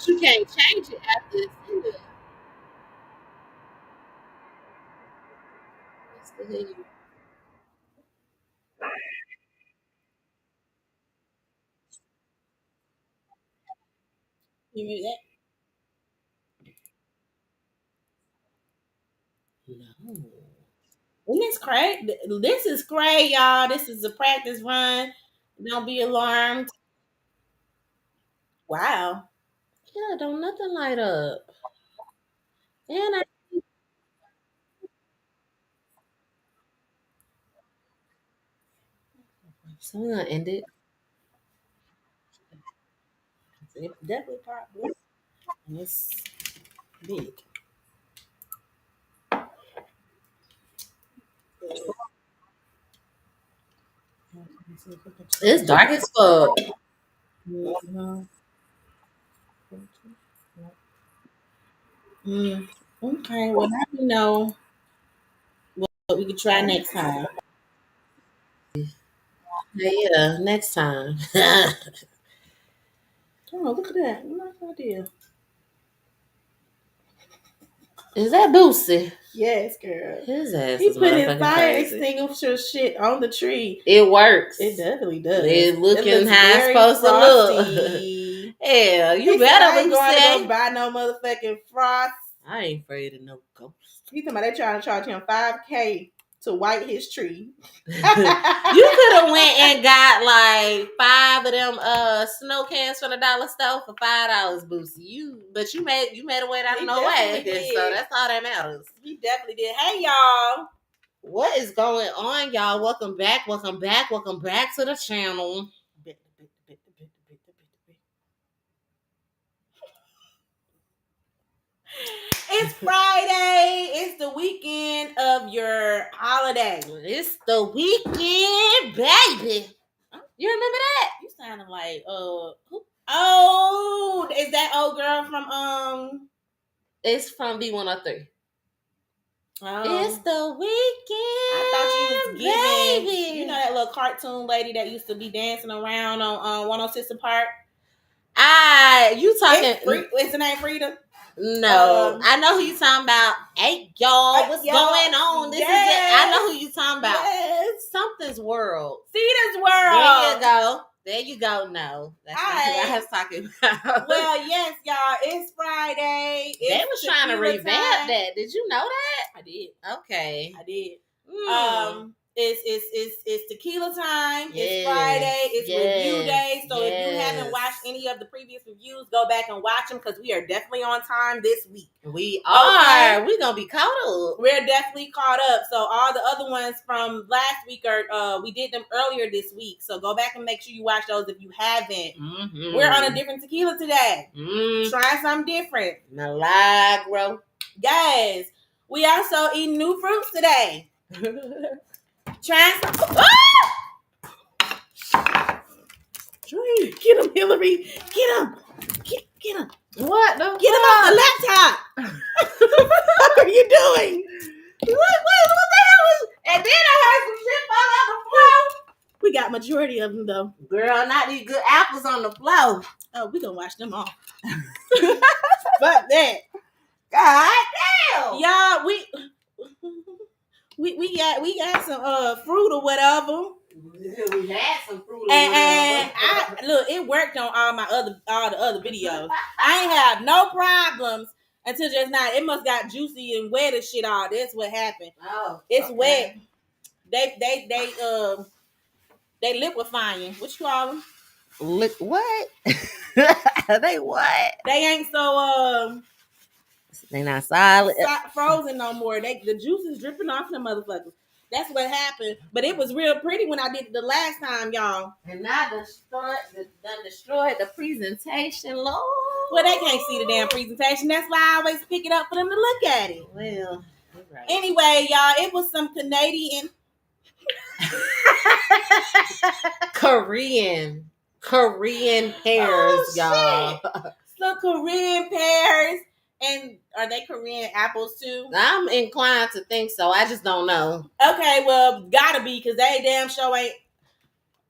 You can't change it after it's in there. What's the hell? You knew that? No. Isn't this crazy? This is crazy, y'all. This is a practice run. Don't be alarmed. Wow. Yeah, don't nothing light up. And I so we're gonna end it. It's definitely probably. And it's big. It's dark as fuck. Mm, okay, well now we know what we could try next time. Yeah, next time. Oh, look at that. Nice idea. Is that Boosie? Yes, girl. His ass He is put his motherfucking fire crazy. extinguisher shit on the tree. It works. It definitely does. It It looking looks how it's very supposed to look. frosty. Hell, you He said, I better, ain't going to go Boosie. buy no motherfucking frost. I ain't afraid of no ghost. He talking about they trying to charge him $5K to white his tree. You could have went and got like 5 of them snow cans from the dollar store for $5, Boosie. You made a way out of He no way. definitely did. So that's all that matters. He definitely did. Hey y'all. What is going on, y'all? Welcome back, welcome back, welcome back to the channel. It's Friday. It's the weekend of your holiday. It's the weekend, baby. You remember that? You sounding like who? Oh, is that old girl from It's from B103. It's oh, the weekend. I thought you was giving baby. you know that little cartoon lady that used to be dancing around on 106 and Park? You talking? What's the name Frida? No, I know who you talking about. Hey, y'all, what's y'all, going on? This is it. I know who you talking about. Yes. Something's World. Cedar's World. There you go. There you go. No, that's not who I Alright. was talking about. Well, yes, y'all. It's Friday. They was trying to tequila revamp time. that. Did you know that? I did. Okay. I did. Mm. It's tequila time. Yes. It's Friday. It's review day. So if you Yes. haven't watched any of the previous reviews, go back and watch them because we are definitely on time this week. We are. Okay. We're gonna be caught up. We're definitely caught up. So all the other ones from last week are we did them earlier this week. So go back and make sure you watch those if you haven't. Mm-hmm. We're on a different tequila today. Mm. Trying something different. Milagro. Guys, we also eating new fruits today. Trying some. Get him, Hillary. Get him. Get him. What the Get him off the laptop. What are you doing? What the hell is? And then I heard some shit fall on the floor. We got majority of them though. Girl, not these good apples on the floor. Oh, we gonna wash them off. Fuck that. God damn. Y'all, we got some fruit or whatever. We had some fruit. And I look, it worked on all the other videos. I ain't have no problems until just now. It must got juicy and wet and shit. All that's what happened. Oh, it's wet. They liquefying. What you call them? What? They what? They ain't so They not solid. Frozen no more. The juice is dripping off them motherfuckers. That's what happened. But it was real pretty when I did it the last time, y'all. And now destroyed the presentation, Lord. Well, they can't see the damn presentation. That's why I always pick it up for them to look at it. Well, right. Anyway, y'all, it was some Canadian. Korean pears, y'all. Some Korean pears. And are they Korean apples too? I'm inclined to think so. I just don't know. Okay, well, gotta be because they damn sure ain't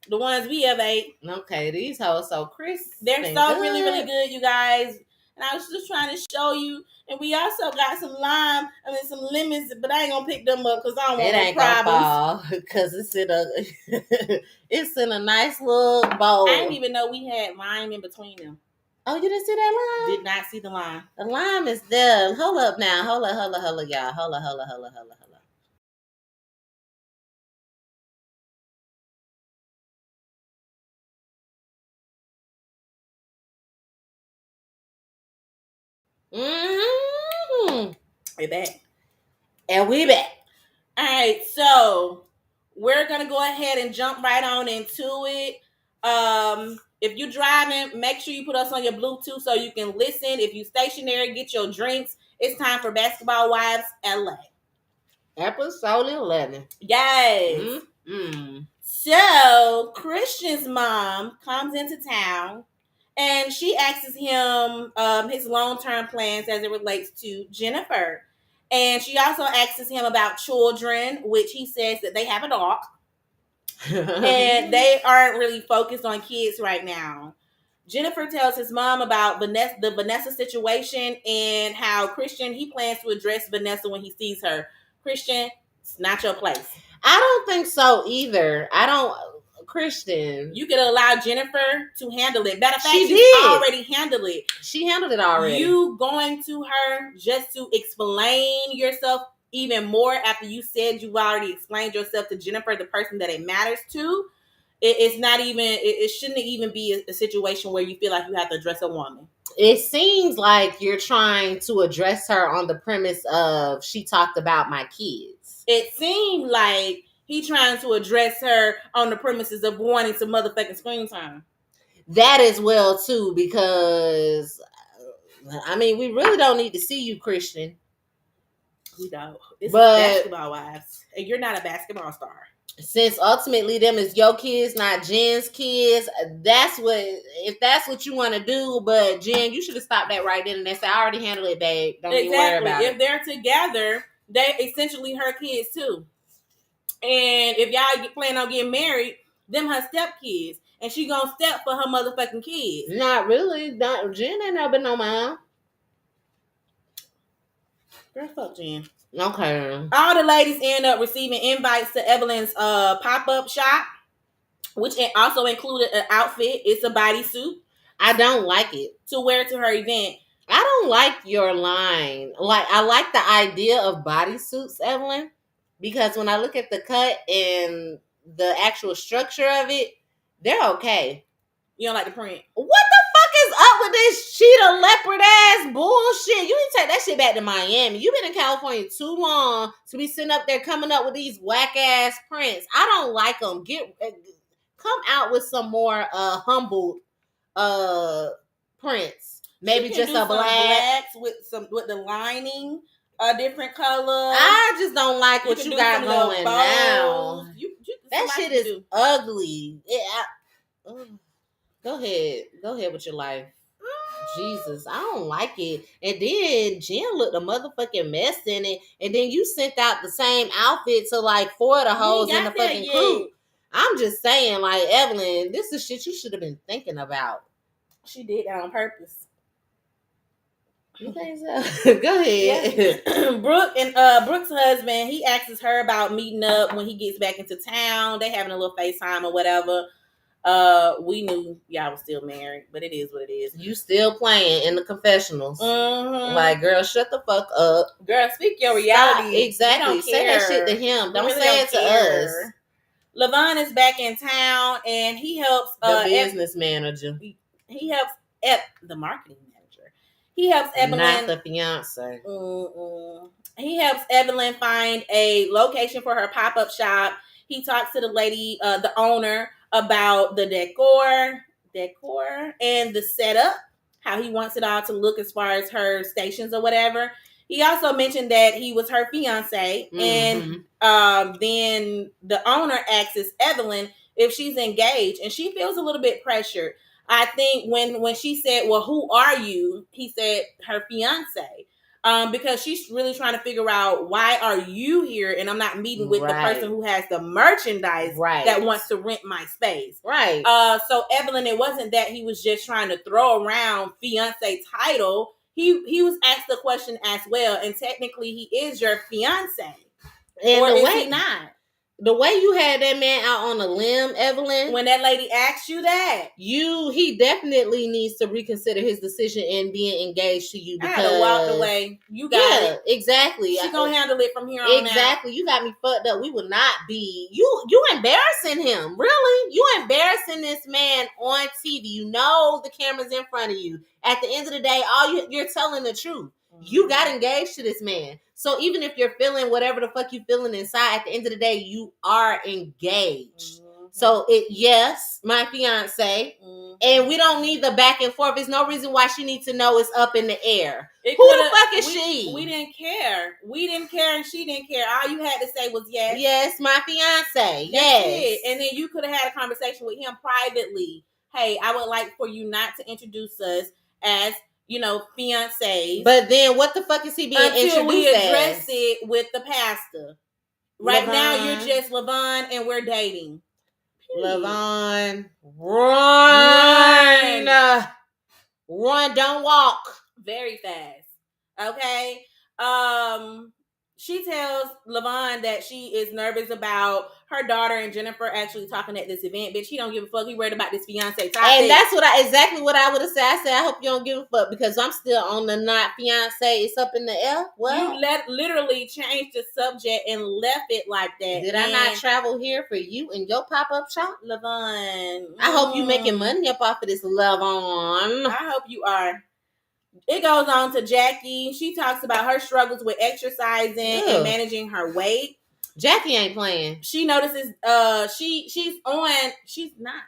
the ones we ever ate. Okay, these hoes so crisp. They're so good. Really, really good, you guys. And I was just trying to show you. And we also got some some lemons, but I ain't gonna pick them up because I don't want It no ain't gonna problems. fall because it's in a it's in a nice little bowl. I didn't even know we had lime in between them. Oh, you didn't see that lime? Did not see the lime. The lime is there. Hold up now. Hold up, y'all. Hold up. Mm-hmm. We back. And we back. All right, so we're gonna go ahead and jump right on into it. If you're driving, make sure you put us on your Bluetooth so you can listen. If you stationary, get your drinks. It's time for Basketball Wives LA. Episode 11. Yes. Mm-hmm. So Christian's mom comes into town and she asks him his long-term plans as it relates to Jennifer. And she also asks him about children, which he says that they have a dog. And they aren't really focused on kids right now. Jennifer tells his mom about the Vanessa situation and how Christian, he plans to address Vanessa when he sees her. Christian, it's not your place. I don't think so either. Christian. You could allow Jennifer to handle it. Matter of fact, she already handled it. She handled it already. You going to her just to explain yourself even more after you said you've already explained yourself to Jennifer, the person that it matters to. It's not even, it shouldn't even be a situation where you feel like you have to address a woman. It seems like you're trying to address her on the premise of she talked about my kids. It seemed like he trying to address her on the premises of wanting some motherfucking screen time. That as well too, because I mean, we really don't need to see you, Christian. We don't. It's Basketball Wives, and you're not a basketball star. Since ultimately them is your kids, not Jen's kids, if that's what you want to do. But Jen, you should have stopped that right then and there. Say, I already handled it, babe. Don't even worry about it. If they're together, they essentially her kids too. And if y'all plan on getting married, them her stepkids, and she gonna step for her motherfucking kids. Not really. Jen ain't never been on mine. Girl, fuck Jen. Okay. All the ladies end up receiving invites to Evelyn's pop-up shop, which also included an outfit. It's a bodysuit. I don't like it. To wear to her event. I don't like your line. Like, I like the idea of bodysuits, Evelyn, because when I look at the cut and the actual structure of it, they're okay. You don't like the print? What the fuck is up with this cheetah leopard ass bullshit? You need to take that shit back to Miami. You've been in California too long to be sitting up there coming up with these whack ass prints. I don't like them. Come out with some more humble prints. Maybe just a blacks with the lining, a different color. I just don't like what you got going now. That shit is ugly. Go ahead with your life. Jesus, I don't like it. And then Jen looked a motherfucking mess in it. And then you sent out the same outfit to like 4 of the hoes in the fucking crew. I'm just saying, like, Evelyn, this is shit you should have been thinking about. She did that on purpose. You think so? Go ahead. Yeah. Brooke's husband, he asks her about meeting up when he gets back into town. They having a little FaceTime or whatever. We knew y'all was still married, but it is what it is. You still playing in the confessionals. Mm-hmm. Like, girl, shut the fuck up. Girl, speak your reality. Stop. Exactly. Say that shit to him. Don't say it to us. Levon is back in town, and he helps the business manager. He helps the marketing manager. He helps Evelyn, not the fiance. He helps Evelyn find a location for her pop-up shop. He talks to the lady, the owner, about the decor and the setup, how he wants it all to look as far as her stations or whatever. He also mentioned that he was her fiance, and then the owner asks Evelyn if she's engaged, and she feels a little bit pressured. I think when she said, well, who are you? He said her fiance. because she's really trying to figure out, why are you here and I'm not meeting with the person who has the merchandise that wants to rent my space. Right. So Evelyn, it wasn't that he was just trying to throw around fiance title. He was asked the question as well, and technically he is your fiance. And or is he not? The way you had that man out on a limb, Evelyn. When that lady asked you that, he definitely needs to reconsider his decision in being engaged to you. Because I walked away. You got it. Exactly. She gonna handle it from here on Exactly. Out. You got me fucked up. We will not be. You embarrassing him. Really? You embarrassing this man on TV. You know the camera's in front of you. At the end of the day, you're telling the truth. You got engaged to this man. So even if you're feeling whatever the fuck you feeling inside, at the end of the day, you are engaged. Mm-hmm. So yes, my fiance, and we don't need the back and forth. There's no reason why she needs to know it's up in the air. Who the fuck is she? We didn't care. We didn't care, and she didn't care. All you had to say was yes. Yes, my fiance. That's it. And then you could have had a conversation with him privately. Hey, I would like for you not to introduce us as, fiancés. But then what the fuck is he being introduced until we address it with the pastor. Right now, you're just Levon and we're dating. Levon, run. Run, don't walk. Very fast. Okay? She tells Levon that she is nervous about her daughter and Jennifer actually talking at this event. Bitch, he don't give a fuck. He worried about this fiance topic. And that's exactly what I would have said. I said, I hope you don't give a fuck because I'm still on the not fiance. It's up in the air. Well, you literally changed the subject and left it like that. Did I not travel here for you and your pop-up shop? Levon. I hope you making money up off of this Levon. I hope you are. It goes on to Jackie. She talks about her struggles with exercising and managing her weight. Jackie ain't playing. She notices she's not.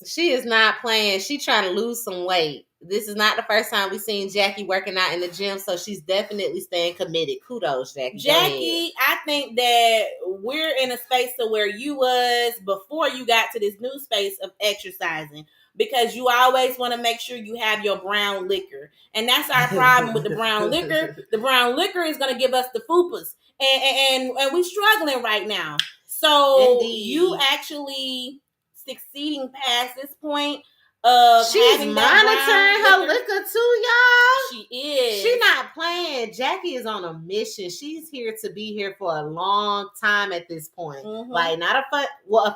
She is not playing. She trying to lose some weight. This is not the first time we've seen Jackie working out in the gym, so she's definitely staying committed. Kudos, Jackie. Jackie, I think that we're in a space to where you was before you got to this new space of exercising. Because you always want to make sure you have your brown liquor. And that's our problem with the brown liquor. The brown liquor is going to give us the fupas. And we're struggling right now. So Indeed. You actually succeeding past this point of she's monitoring her liquor too, y'all. She is. She's not playing. Jackie is on a mission. She's here to be here for a long time at this point. Mm-hmm. Like not a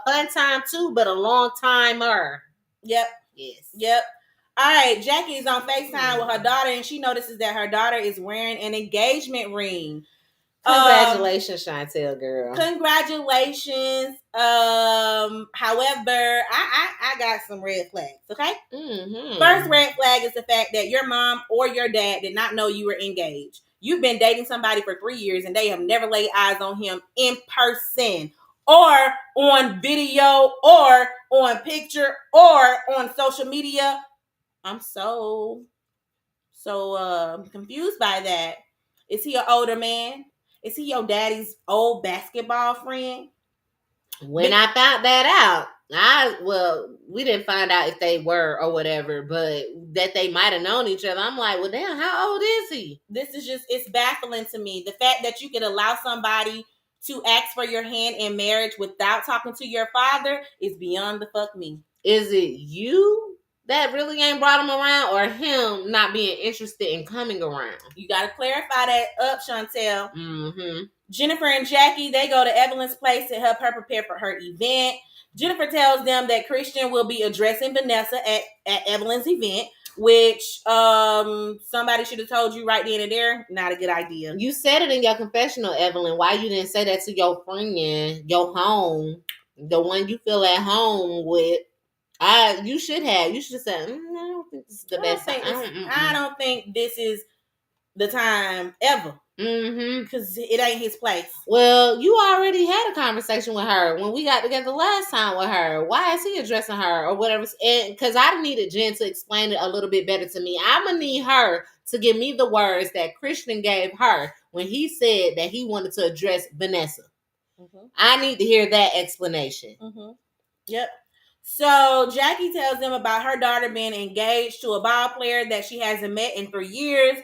fun time too, but a long timer. Yep. Yes. Yep. All right. Jackie is on FaceTime with her daughter, and she notices that her daughter is wearing an engagement ring. Congratulations, Chantel, girl. Congratulations. However, I got some red flags. Okay. Mm-hmm. First red flag is the fact that your mom or your dad did not know you were engaged. You've been dating somebody for 3 years, and they have never laid eyes on him in person, or on video, or on picture, or on social media. I'm so confused by that. Is he an older man? Is he your daddy's old basketball friend? When I found that out, we didn't find out if they were or whatever, but that they might have known each other. I'm like, well, damn, how old is he? This is it's baffling to me. The fact that you could allow somebody to ask for your hand in marriage without talking to your father is beyond the fuck me. Is it you that really ain't brought him around, or him not being interested in coming around? You got to clarify that up, Chantel. Mm-hmm. Jennifer and Jackie, they go to Evelyn's place to help her prepare for her event. Jennifer tells them that Christian will be addressing Vanessa at Evelyn's event, which somebody should have told you right then and there. Not a good idea. You said it in your confessional, Evelyn. Why you didn't say that to your friend, your home, the one you feel at home with? You should have. You should have said, I don't think this is the best time. I don't think this is the time ever. Mm-hmm. Because it ain't his place. Well, you already had a conversation with her when we got together last time with her. Why is he addressing her or whatever? And because I needed Jen to explain it a little bit better to me. I'm gonna need her to give me the words that Christian gave her when he said that he wanted to address Vanessa. Mm-hmm. I need to hear that explanation. Mm-hmm. Yep. So Jackie tells them about her daughter being engaged to a ball player that she hasn't met in 3 years.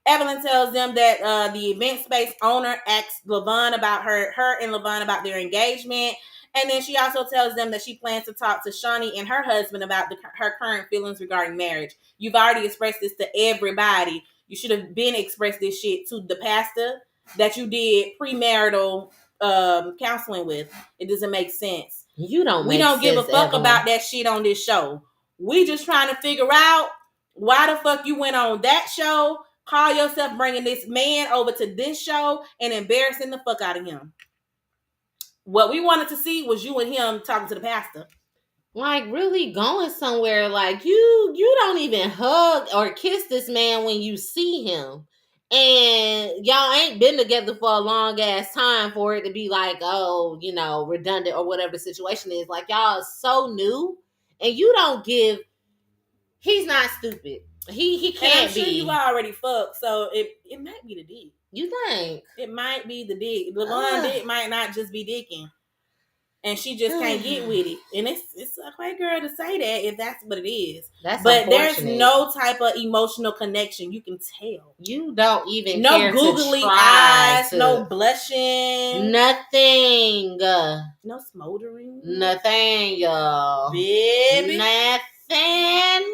Evelyn tells them that the event space owner asked Levon about her and Levon about their engagement. And then she also tells them that she plans to talk to Shawnee and her husband about her current feelings regarding marriage. You've already expressed this to everybody. You should have been expressed this shit to the pastor that you did premarital counseling with. It doesn't make sense. You don't. We don't give a fuck about that shit on this show. We just trying to figure out why the fuck you went on that show, call yourself bringing this man over to this show and embarrassing the fuck out of him. What we wanted to see was you and him talking to the pastor. Like, really going somewhere. Like, you don't even hug or kiss this man when you see him. And y'all ain't been together for a long ass time for it to be like, oh, you know, redundant or whatever the situation is. Like, y'all are so new. And you don't give... He's not stupid. He can't and I'm sure be. You already fucked, so it might be the dick. You think? It might be the dick. The one dick might not just be dicking. And she just can't get with it. And it's a white girl to say that if that's what it is. But there's no type of emotional connection. You can tell. You don't even no care googly to try eyes, no blushing. Nothing. No smoldering. Nothing, y'all. Baby. Nothing.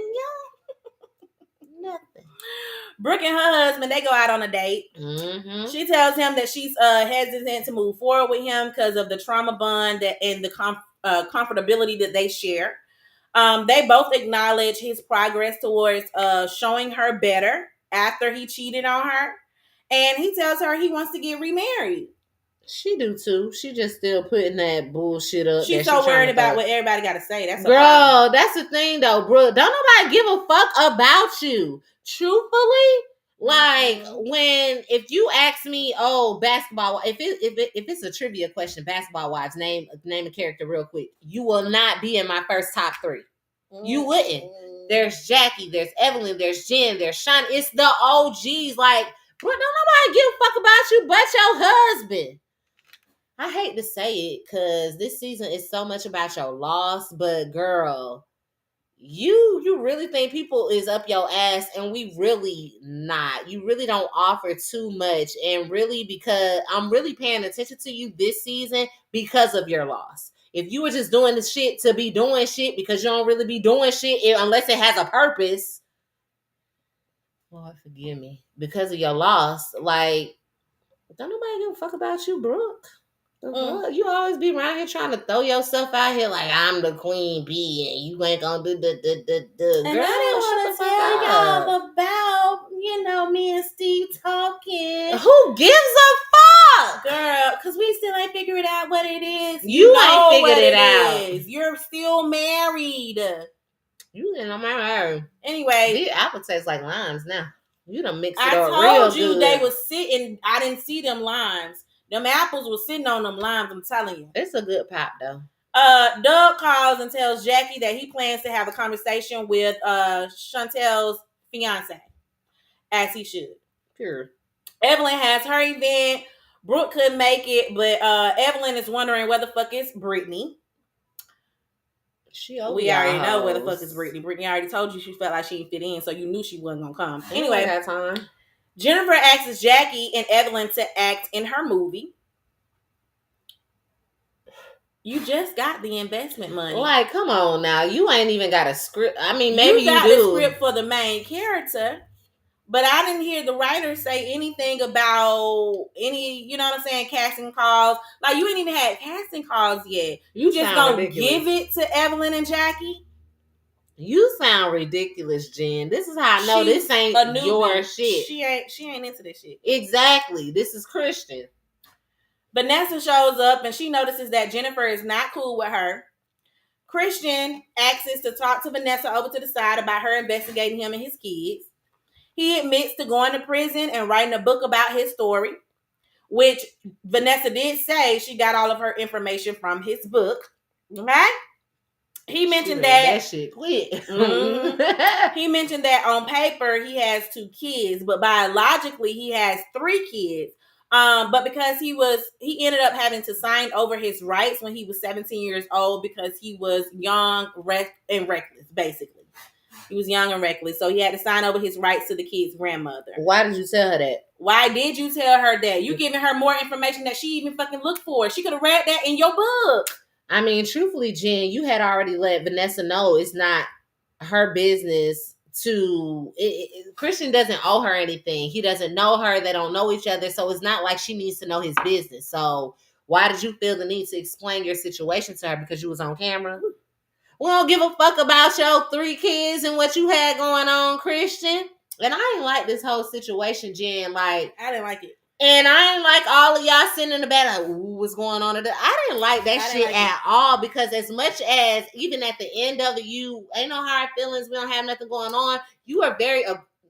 Nothing. Brooke and her husband, they go out on a date. Mm-hmm. She tells him that she's hesitant to move forward with him because of the trauma bond and the comfortability that they share. They both acknowledge his progress towards showing her better after he cheated on her. And he tells her he wants to get remarried. She do too. She just still putting that bullshit up. She's so worried about what everybody got to say. That's girl. That's the thing, though, bro. Don't nobody give a fuck about you. Truthfully, like if you ask me, oh, basketball. If it's a trivia question, basketball wives, name a character real quick. You will not be in my first top 3. You wouldn't. There's Jackie. There's Evelyn. There's Jen. There's Sean. It's the OGs. Like, bro, don't nobody give a fuck about you but your husband. I hate to say it because this season is so much about your loss, but girl, you really think people is up your ass, and we really not. You really don't offer too much, and really because I'm really paying attention to you this season because of your loss. If you were just doing the shit to be doing shit because you don't really be doing shit unless it has a purpose, Lord forgive me, because of your loss, like, don't nobody give a fuck about you, Brooke. You always be around here trying to throw yourself out here like I'm the queen bee and you ain't gonna do the. And girl, I want to tell y'all about, me and Steve talking. Who gives a fuck? Girl, because we still ain't figured out what it is. You ain't figured it out. You're still married. You didn't married. Anyway. These apples taste like limes now. You done mixed it up real good. I told you they was sitting. I didn't see them limes. Them apples were sitting on them limes, I'm telling you. It's a good pop, though. Doug calls and tells Jackie that he plans to have a conversation with Chantel's fiance, as he should. Sure. Evelyn has her event. Brooke couldn't make it, but Evelyn is wondering where the fuck is Brittany. We already know where the fuck is Brittany. Brittany already told you she felt like she didn't fit in, so you knew she wasn't gonna come. Anyway, that time. Jennifer asks Jackie and Evelyn to act in her movie. You just got the investment money. Like, come on now. You ain't even got a script. I mean, maybe you got do. the script for the main character, but I didn't hear the writer say anything about any, casting calls. Like, you ain't even had casting calls yet. You just gonna give it to Evelyn and Jackie? You sound ridiculous, Jen. This is how I know this ain't your shit. She ain't into this shit. Exactly. This is Christian. Vanessa shows up and she notices that Jennifer is not cool with her. Christian asks to talk to Vanessa over to the side about her investigating him and his kids. He admits to going to prison and writing a book about his story, which Vanessa did say she got all of her information from his book. Okay? He mentioned that shit quit. He mentioned that on paper he has 2 kids, but biologically he has 3 kids. But because he ended up having to sign over his rights when he was 17 years old because he was young, and reckless, basically. He was young and reckless, so he had to sign over his rights to the kid's grandmother. Why did you tell her that? Why did you tell her that? You giving her more information that she even fucking looked for. She could have read that in your book. I mean, truthfully, Jen, you had already let Vanessa know it's not her business to... Christian doesn't owe her anything. He doesn't know her. They don't know each other. So it's not like she needs to know his business. So why did you feel the need to explain your situation to her? Because you was on camera? We don't give a fuck about your 3 kids and what you had going on, Christian. And I ain't like this whole situation, Jen. Like, I didn't like it. And I ain't like all of y'all sitting in the bed like, ooh, what's going on today? I didn't like that shit at all, because as much as even at the end of it, you ain't no hard feelings, we don't have nothing going on. You are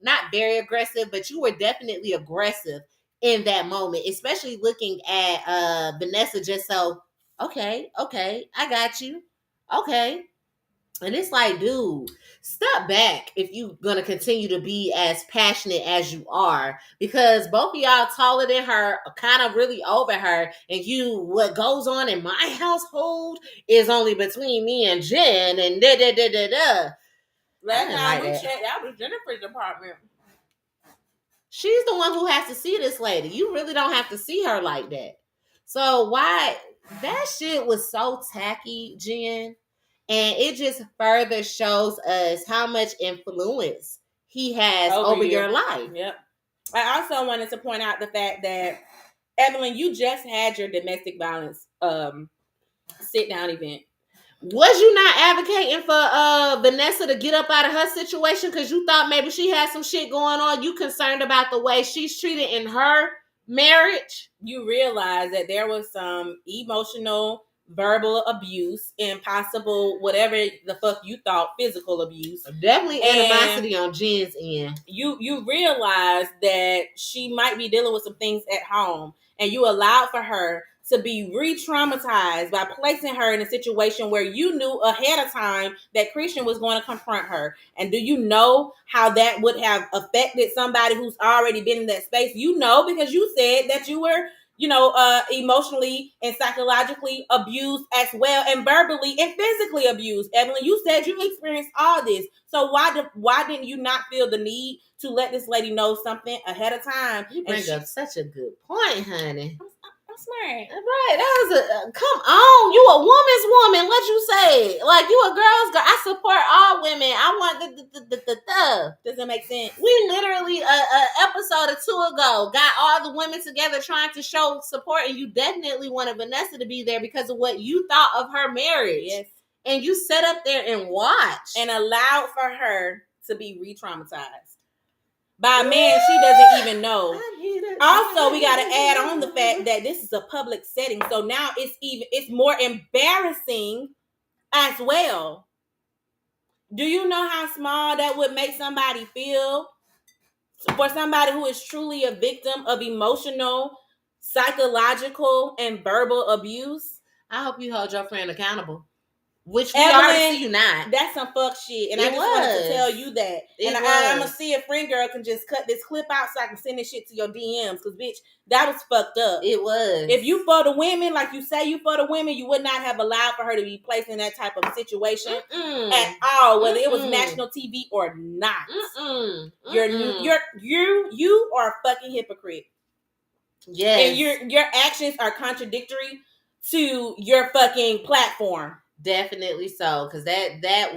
not very aggressive, but you were definitely aggressive in that moment, especially looking at Vanessa just so, okay, I got you. Okay. And it's like, dude, step back if you're going to continue to be as passionate as you are. Because both of y'all taller than her, kind of really over her. And what goes on in my household is only between me and Jen and da-da-da-da-da. Last time we checked, that was Jennifer's apartment. She's the one who has to see this lady. You really don't have to see her like that. So why... That shit was so tacky, Jen. And it just further shows us how much influence he has over your life. Yep. I also wanted to point out the fact that, Evelyn, you just had your domestic violence sit-down event. Was you not advocating for Vanessa to get up out of her situation because you thought maybe she had some shit going on? You concerned about the way she's treated in her marriage? You realize that there was some emotional, verbal abuse, and possible whatever the fuck you thought, physical abuse. Definitely animosity on Jen's end. You realize that she might be dealing with some things at home, and you allowed for her to be re-traumatized by placing her in a situation where you knew ahead of time that Christian was going to confront her. And do you know how that would have affected somebody who's already been in that space? You know, because you said that you were, emotionally and psychologically abused as well, and verbally and physically abused. Evelyn, you said you experienced all this. So why didn't you not feel the need to let this lady know something ahead of time? You bring up such a good point, honey. Smart. Right. That was come on. You a woman's woman. What you say? Like, you a girl's girl. I support all women. I want the. Doesn't make sense. We literally episode or 2 ago got all the women together trying to show support, and you definitely wanted Vanessa to be there because of what you thought of her marriage. Yes. And you sat up there and watched and allowed for her to be re-traumatized by a man she doesn't even know. Also, we got to add on the fact that this is a public setting, so now it's more embarrassing as well. Do you know how small that would make somebody feel? For somebody who is truly a victim of emotional, psychological, and verbal abuse? I hope you hold your friend accountable. Which we already see you not. That's some fuck shit. And I just wanted to tell you that. And I'm going to see if Friend Girl can just cut this clip out so I can send this shit to your DMs. Because, bitch, that was fucked up. It was. If you for the women, like you say you for the women, you would not have allowed for her to be placed in that type of situation at all. Whether it was national TV or not. You are a fucking hypocrite. Yes. And your actions are contradictory to your fucking platform. Definitely so, because it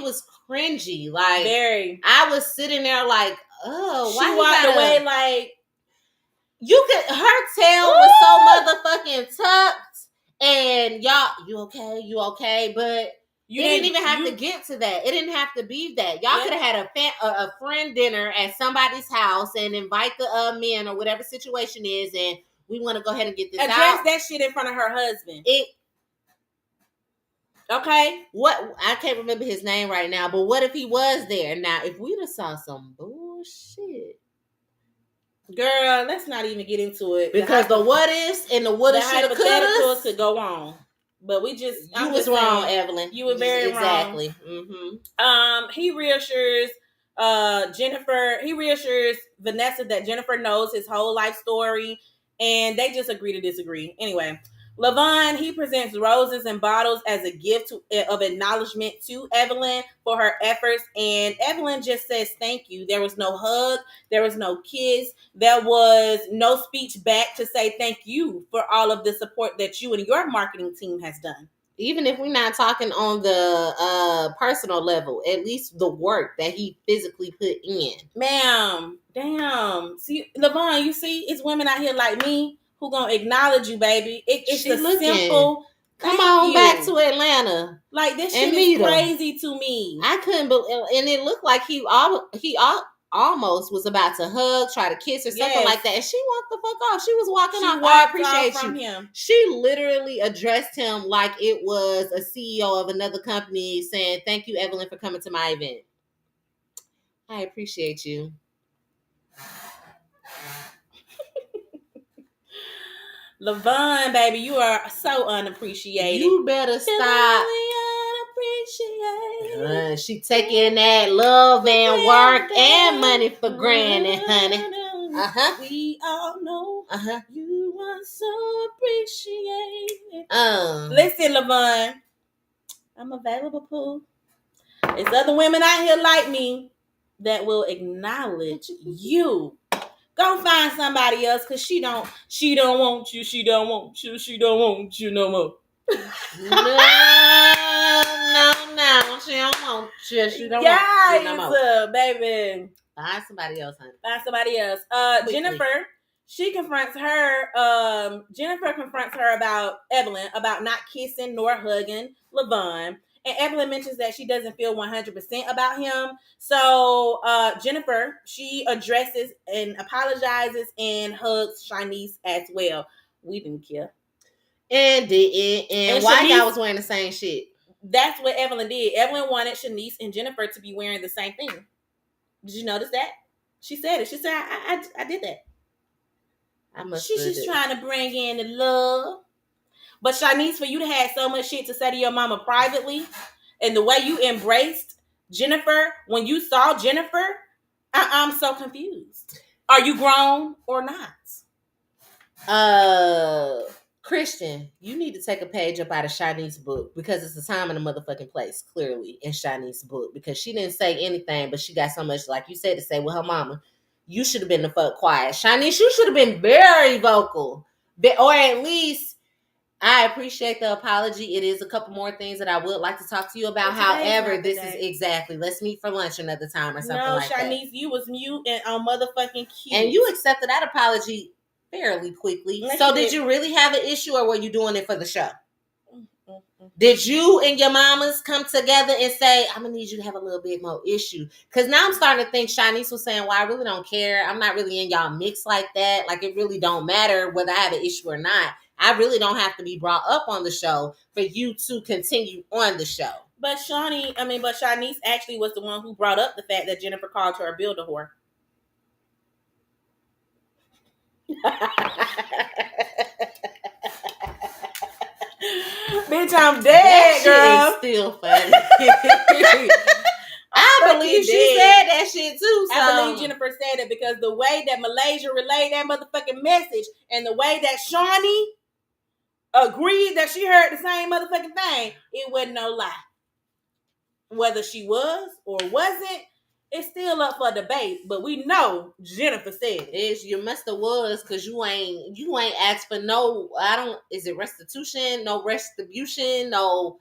was cringy. Like, very. I was sitting there like, oh, why she walked away like her tail was so motherfucking tucked, and y'all, you okay, but you didn't even have to get to that. It didn't have to be that. Y'all could have had a friend dinner at somebody's house and invite the men or whatever situation is, and we want to go ahead and get this out. Address that shit in front of her husband. Okay. What? I can't remember his name right now, but what if he was there? Now, if we'd have saw some bullshit. Girl, let's not even get into it. Because the what ifs and the woulda, shoulda, coulda could go on. But you was wrong, Evelyn. You were very wrong. Exactly. Mm-hmm. He reassures Jennifer. He reassures Vanessa that Jennifer knows his whole life story, and they just agree to disagree. Anyway, Levon, he presents roses and bottles as a gift of acknowledgement to Evelyn for her efforts. And Evelyn just says thank you. There was no hug. There was no kiss. There was no speech back to say thank you for all of the support that you and your marketing team has done. Even if we're not talking on the personal level, at least the work that he physically put in. Ma'am, damn. See, Levon, you see, it's women out here like me who gonna acknowledge you, baby. It's a simple. Come on back to Atlanta. Like, this shit is crazy to me. I couldn't believe, and it looked like he almost was about to hug, try to kiss or something like that, and she walked the fuck off. She was walking off. I appreciate you. Him. She literally addressed him like it was a CEO of another company, saying, "Thank you, Evelyn, for coming to my event. I appreciate you." Levon, baby, you are so unappreciated. You better stop. She taking that love and work and money for granted, honey. We all know you are so appreciated. Listen, Levon, I'm available, Pooh. There's other women out here like me that will acknowledge you. Go find somebody else, because she don't want you. She don't want you. She don't want you no more. No. She don't want you. She don't want you no more. Baby. Find somebody else, honey. Find somebody else. Jennifer, Jennifer confronts her about Evelyn, about not kissing nor hugging Levon. And Evelyn mentions that she doesn't feel 100% about him. So Jennifer, she addresses and apologizes and hugs Shanice as well. We didn't care. And White Guy was wearing the same shit. That's what Evelyn did. Evelyn wanted Shanice and Jennifer to be wearing the same thing. Did you notice that? She said it. She said, I did that. She's just trying to bring in the love. But Shanice, for you to have so much shit to say to your mama privately, and the way you embraced Jennifer, when you saw Jennifer, I'm so confused. Are you grown or not? Christian, you need to take a page up out of Shanice's book, because it's a time and a motherfucking place, clearly, in Shanice's book, because she didn't say anything, but she got so much, like you said, to say with her mama. You should have been the fuck quiet. Shanice, you should have been very vocal. Or at least, I appreciate the apology. It is a couple more things that I would like to talk to you about. However, this is exactly, let's meet for lunch another time or something like that. No, Shanice, you was mute and on motherfucking cue. And you accepted that apology fairly quickly. So did you really have an issue, or were you doing it for the show? Did you and your mamas come together and say, I'm going to need you to have a little bit more issue? Because now I'm starting to think Shanice was saying, well, I really don't care. I'm not really in y'all mix like that. Like, it really don't matter whether I have an issue or not. I really don't have to be brought up on the show for you to continue on the show. But Shanice actually was the one who brought up the fact that Jennifer called her a builder whore. Bitch, I'm dead, girl. Shit is still funny. I believe she said that shit too. So. I believe Jennifer said it, because the way that Malaysia relayed that motherfucking message, and the way that Shawnee agreed that she heard the same motherfucking thing, it wasn't no lie. Whether she was or wasn't, it's still up for debate. But we know Jennifer said it. You must have was, because you ain't asked for no. Is it restitution? No retribution? No.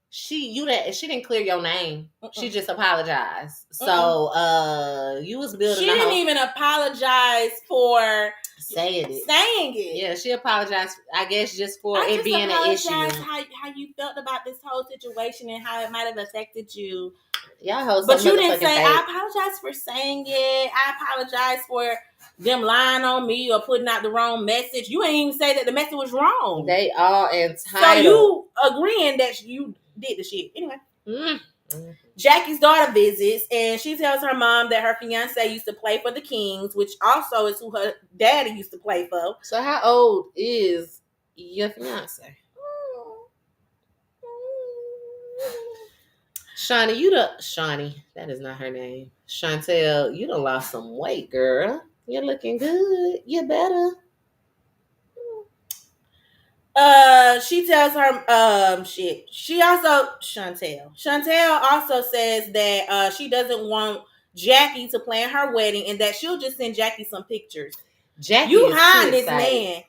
She didn't clear your name. She just apologized. So you was building. She didn't even apologize for saying it. Yeah, she apologized, I guess, just for it being an issue. How you felt about this whole situation and how it might have affected you. Yeah, but you didn't say, I apologize for saying it. I apologize for them lying on me or putting out the wrong message. You ain't even say that the message was wrong. They are entitled. So you agreeing that you did the shit. Anyway. Mm-hmm. Jackie's daughter visits, and she tells her mom that her fiance used to play for the Kings, which also is who her daddy used to play for. So how old is your fiance? Shawnee, that is not her name. Chantel, you done lost some weight, girl. You're looking good. You better. She tells her, shit. She also, Chantel also says that she doesn't want Jackie to plan her wedding and that she'll just send Jackie some pictures. Jackie You is hiding too this excited. man.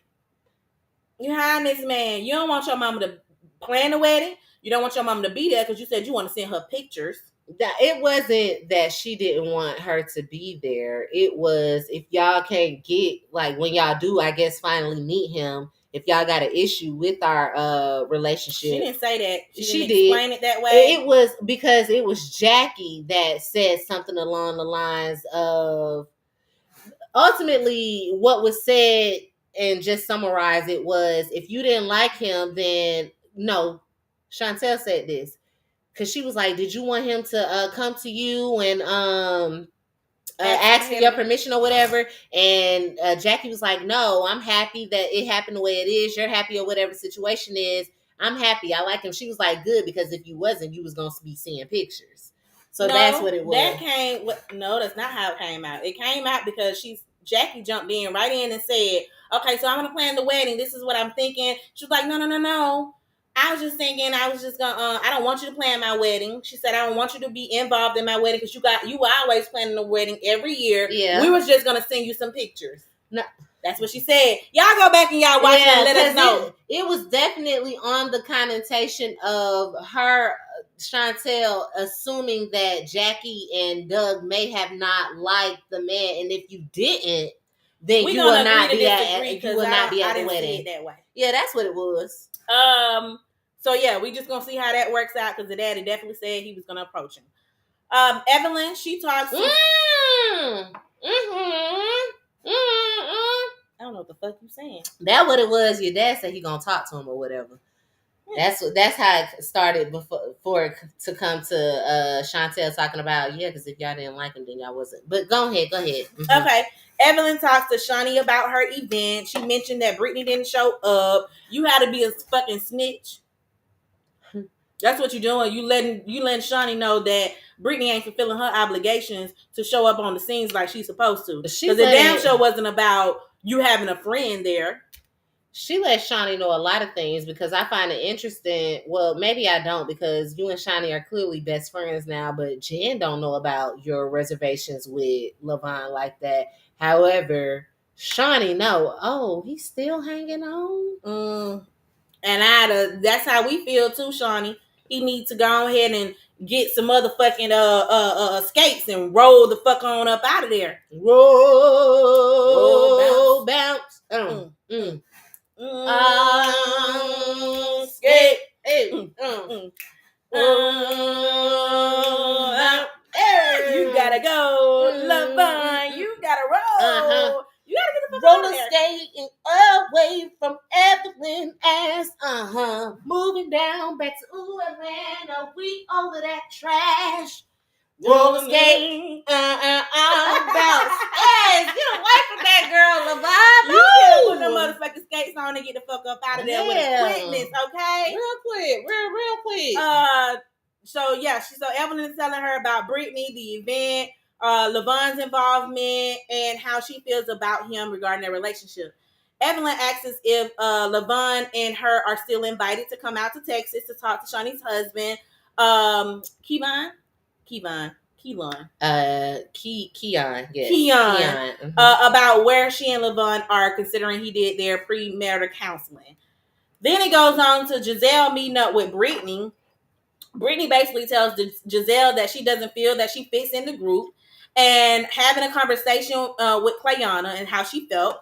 You hiding this man. You don't want your mama to plan the wedding. You don't want your mama to be there because you said you want to send her pictures. It wasn't that she didn't want her to be there. It was, if y'all can't get, like, when y'all do, I guess, finally meet him, if y'all got an issue with our relationship. She didn't say that. She didn't did explain it that way. It was because it was Jackie that said something along the lines of, ultimately what was said, and just summarize it, was, if you didn't like him, then no. Chantel said this because she was like, did you want him to come to you and ask for your permission or whatever? And Jackie was like, no, I'm happy that it happened the way it is. You're happy or whatever situation is. I'm happy. I like him. She was like, good, because if you wasn't, you was going to be seeing pictures. So that's what it was. No, that's not how it came out. It came out because Jackie jumped in right in and said, okay, so I'm going to plan the wedding. This is what I'm thinking. She was like, no. I was just thinking, I was just gonna, I don't want you to plan my wedding. She said, I don't want you to be involved in my wedding because you were always planning the wedding every year. Yeah. We was just gonna send you some pictures. No. That's what she said. Y'all go back and y'all watch it and let us know. It was definitely on the connotation of her, Chantel, assuming that Jackie and Doug may have not liked the man, and if you didn't, then you will not be at the wedding. See it that way. Yeah, that's what it was. So yeah, we just gonna see how that works out because the daddy definitely said he was gonna approach him. Evelyn, she talks. I don't know what the fuck you saying. That what it was. Your dad said he gonna talk to him or whatever. That's how it started before to come to Chantel talking about, because if y'all didn't like him, then y'all wasn't. But go ahead. Mm-hmm. Okay. Evelyn talks to Shani about her event. She mentioned that Brittany didn't show up. You had to be a fucking snitch. That's what you're doing. You letting Shani know that Brittany ain't fulfilling her obligations to show up on the scenes like she's supposed to. Because the damn show wasn't about you having a friend there. She let Shani know a lot of things because I find it interesting. Well, maybe I don't, because you and Shani are clearly best friends now, but Jen don't know about your reservations with Levon like that. However, Shani know. Oh, he's still hanging on? And that's how we feel too, Shani. He needs to go ahead and get some motherfucking skates and roll the fuck on up out of there. Roll, bounce. Skate. You gotta go, Levon. You gotta roll. You gotta get the fuck roller skating away from Evelyn ass. Moving down back to Atlanta. We over that trash. Roller skate. Bounce. Yes, get away from that girl, Levon. You gotta put them motherfucking skates on and get the fuck up out of there with quickness, okay? Real quick. So Evelyn is telling her about Brittany, the event, Levon's involvement, and how she feels about him regarding their relationship. Evelyn asks if Levon and her are still invited to come out to Texas to talk to Shani's husband, Keon. About where she and Levon are, considering he did their premarital counseling. Then it goes on to Giselle meeting up with Brittany. Brittany basically tells Giselle that she doesn't feel that she fits in the group, and having a conversation with Clayana and how she felt.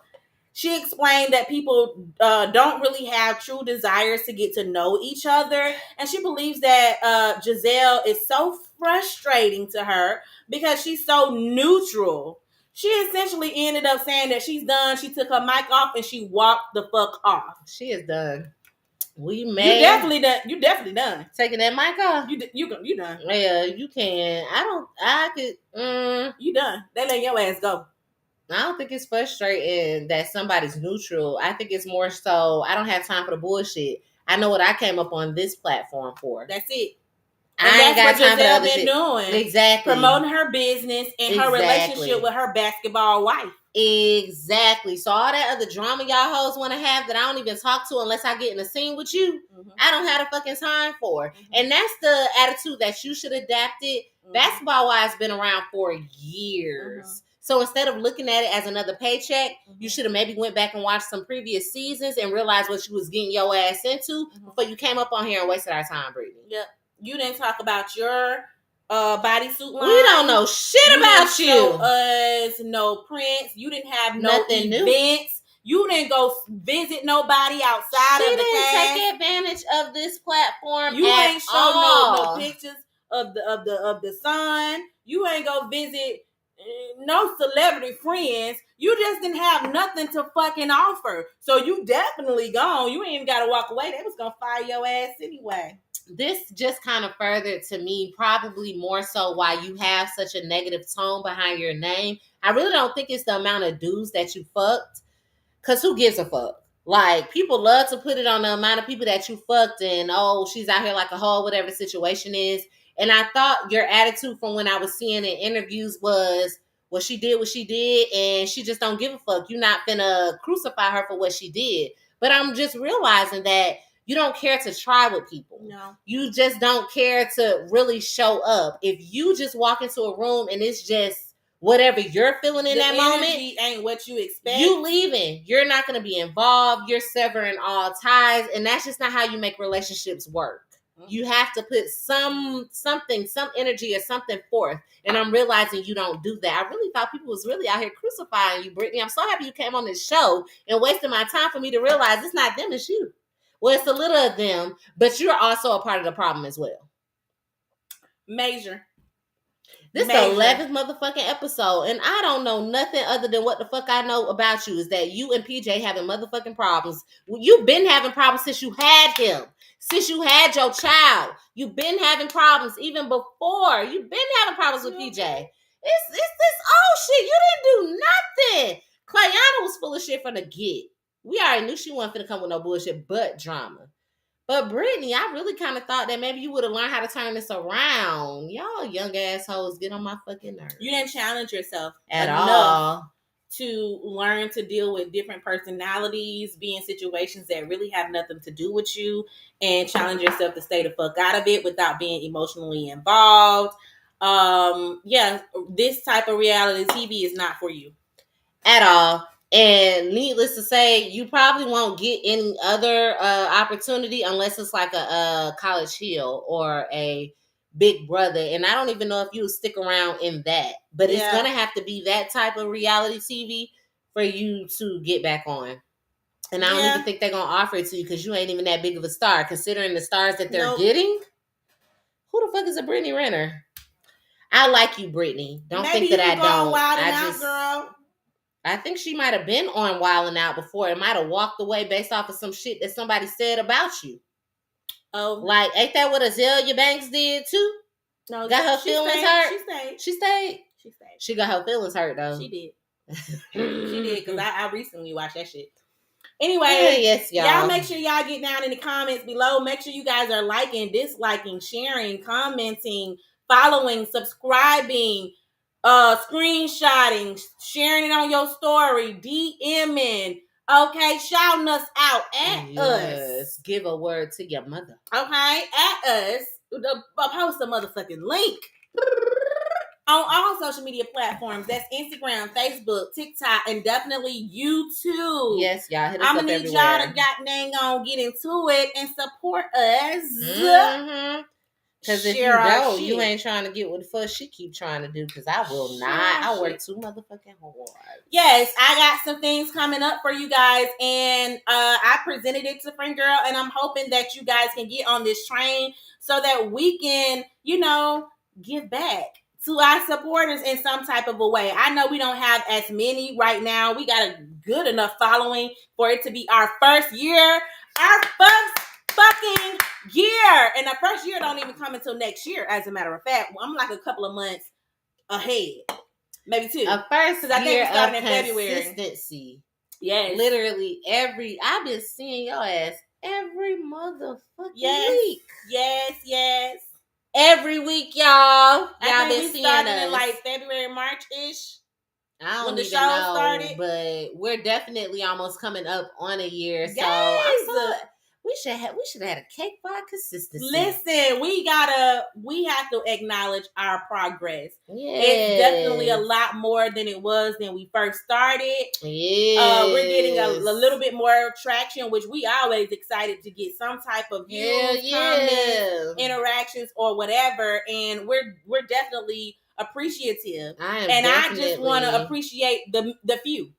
She explained that people don't really have true desires to get to know each other, and she believes that Giselle is so frustrating to her because she's so neutral. She essentially ended up saying that she's done. She took her mic off and she walked the fuck off. She is done. You definitely done. Taking that mic off. You done. Yeah, you can. You done. They let your ass go. I don't think it's frustrating that somebody's neutral. I think it's more so, I don't have time for the bullshit. I know what I came up on this platform for. That's it. And I ain't got time for the other shit. Doing. Exactly. Promoting her business and her relationship with her basketball wife. Exactly. So all that other drama y'all hoes want to have that I don't even talk to unless I get in a scene with you, I don't have the fucking time for. And that's the attitude that you should adapt it. Basketball wise been around for years. So instead of looking at it as another paycheck, you should have maybe went back and watched some previous seasons and realized what you was getting your ass into before you came up on here and wasted our time, Brittany. Yep. You didn't talk about your bodysuit line. We don't know shit about you. Show us no prints. You didn't have Nothing events. You didn't go visit nobody outside of the cast. She didn't take advantage of this platform. You at ain't show all. no pictures of the son. You ain't go visit no celebrity friends. You just didn't have nothing to fucking offer. So you definitely gone. You ain't even got to walk away. They was gonna fire your ass anyway. This just kind of furthered to me probably more so why you have such a negative tone behind your name. I really don't think it's the amount of dudes that you fucked, because who gives a fuck? Like, people love to put it on the amount of people that you fucked and, oh, she's out here like a hoe, whatever the situation is. And I thought your attitude from when I was seeing in interviews was, well, she did what she did and she just don't give a fuck. You're not finna crucify her for what she did. But I'm just realizing that you don't care to try with people. No. You just don't care to really show up. If you just walk into a room and it's just whatever you're feeling in that moment, ain't what you expect. You leaving. You're not going to be involved. You're severing all ties. And that's just not how you make relationships work. You have to put some energy or something forth. And I'm realizing you don't do that. I really thought people was really out here crucifying you, Brittany. I'm so happy you came on this show and wasted my time for me to realize it's not them, it's you. Well, it's a little of them, but you're also a part of the problem as well. Major. This is the 11th motherfucking episode, and I don't know nothing other than what the fuck I know about you is that you and PJ having motherfucking problems. You've been having problems since you had him. Since you had your child. You've been having problems even before. You've been having problems with PJ. It's this old shit. You didn't do nothing. Clayana was full of shit from the get. We already knew she wasn't finna come with no bullshit but drama. But Brittany, I really kind of thought that maybe you would have learned how to turn this around. Y'all young assholes get on my fucking nerves. You didn't challenge yourself at all to learn to deal with different personalities, be in situations that really have nothing to do with you, and challenge yourself to stay the fuck out of it without being emotionally involved. This type of reality TV is not for you. At all. And needless to say, you probably won't get any other opportunity unless it's like a College Hill or a Big Brother. And I don't even know if you'll stick around in that. But it's going to have to be that type of reality TV for you to get back on. And I don't even think they're going to offer it to you because you ain't even that big of a star. Considering the stars that they're getting, who the fuck is a Brittany Renner? I like you, Brittany. Don't think that I don't. Girl. I think she might have been on Wild 'N Out before. It might have walked away based off of some shit that somebody said about you. Oh. Like, ain't that what Azalea Banks did too? No. Got her feelings hurt? She stayed. She got her feelings hurt, though. She did. She did, because I recently watched that shit. Anyway, yes, y'all make sure y'all get down in the comments below. Make sure you guys are liking, disliking, sharing, commenting, following, subscribing, screenshotting, sharing it on your story, DMing, okay, shouting us out at us. Give a word to your mother. Okay, at us. Post a motherfucking link on all social media platforms. That's Instagram, Facebook, TikTok, and definitely YouTube. Yes, y'all hit us up everywhere. I'm gonna need y'all to get into it and support us. Mm-hmm. Because if you don't, you ain't trying to get what the fuck she keep trying to do. Because I will not. I work too motherfucking hard. Yes, I got some things coming up for you guys. And I presented it to Friend Girl. And I'm hoping that you guys can get on this train so that we can, give back to our supporters in some type of a way. I know we don't have as many right now. We got a good enough following for it to be our first year. Our first fucking year. And the first year don't even come until next year, as a matter of fact. I'm like a couple of months ahead. Maybe two. A first year I think we started in February. Consistency. Yes. Literally I've been seeing your ass every motherfucking week. Yes. Every week, y'all. Y'all been we seeing started us. in like February, March-ish. I don't when the even show know, started. but we're definitely almost coming up on a year. So Yes. I'm so we should have had a cake for our consistency. Listen, we have to acknowledge our progress. Yes. It's definitely a lot more than it was when we first started. Yes. We're getting a little bit more traction, which we always excited to get some type of views, comments, interactions, or whatever. And we're definitely appreciative. I just want to appreciate the few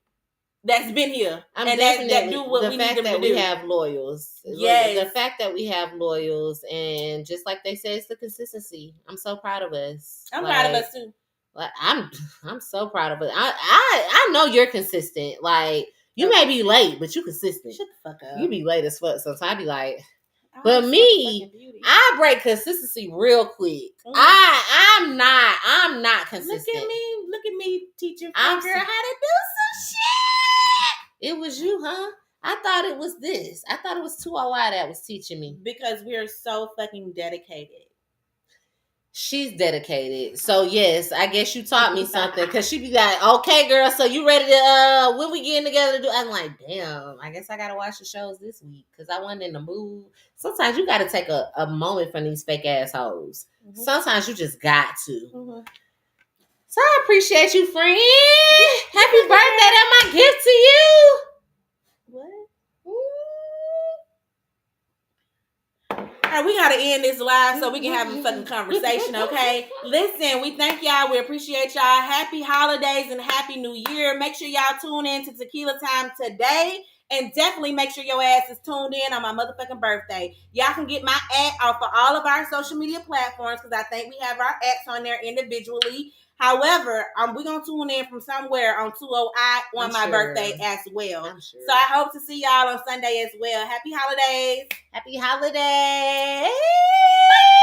that's been here that do what we need them to do. The fact that we have loyals. Yes. The fact that we have loyals, and just like they say, it's the consistency. I'm so proud of us. I'm proud of us too. Like I'm so proud of us. I know you're consistent. Like you may be late, but you consistent. Shut the fuck up. You be late as fuck. Sometimes I be like, but me, I break consistency real quick. I'm not consistent. Look at me teaching Finger how to do some shit. It was you, huh? I thought it was this. I thought it was 2OI that was teaching me. Because we are so fucking dedicated. She's dedicated. So yes, I guess you taught me something. Because she be like, okay, girl, so you ready to, when we getting together to do? I'm like, damn, I guess I got to watch the shows this week. Because I wasn't in the mood. Sometimes you got to take a moment from these fake assholes. Mm-hmm. Sometimes you just got to. Mm-hmm. So I appreciate you, friend. Happy birthday. That's my gift to you. What? All right, we got to end this live so we can have a fucking conversation, okay? Listen, we thank y'all. We appreciate y'all. Happy holidays and Happy New Year. Make sure y'all tune in to Tequila Time today. And definitely make sure your ass is tuned in on my motherfucking birthday. Y'all can get my off of all of our social media platforms because I think we have our on there individually. However, we're going to tune in from somewhere on 2OI on my birthday as well. Sure. So I hope to see y'all on Sunday as well. Happy holidays. Happy holidays. Bye.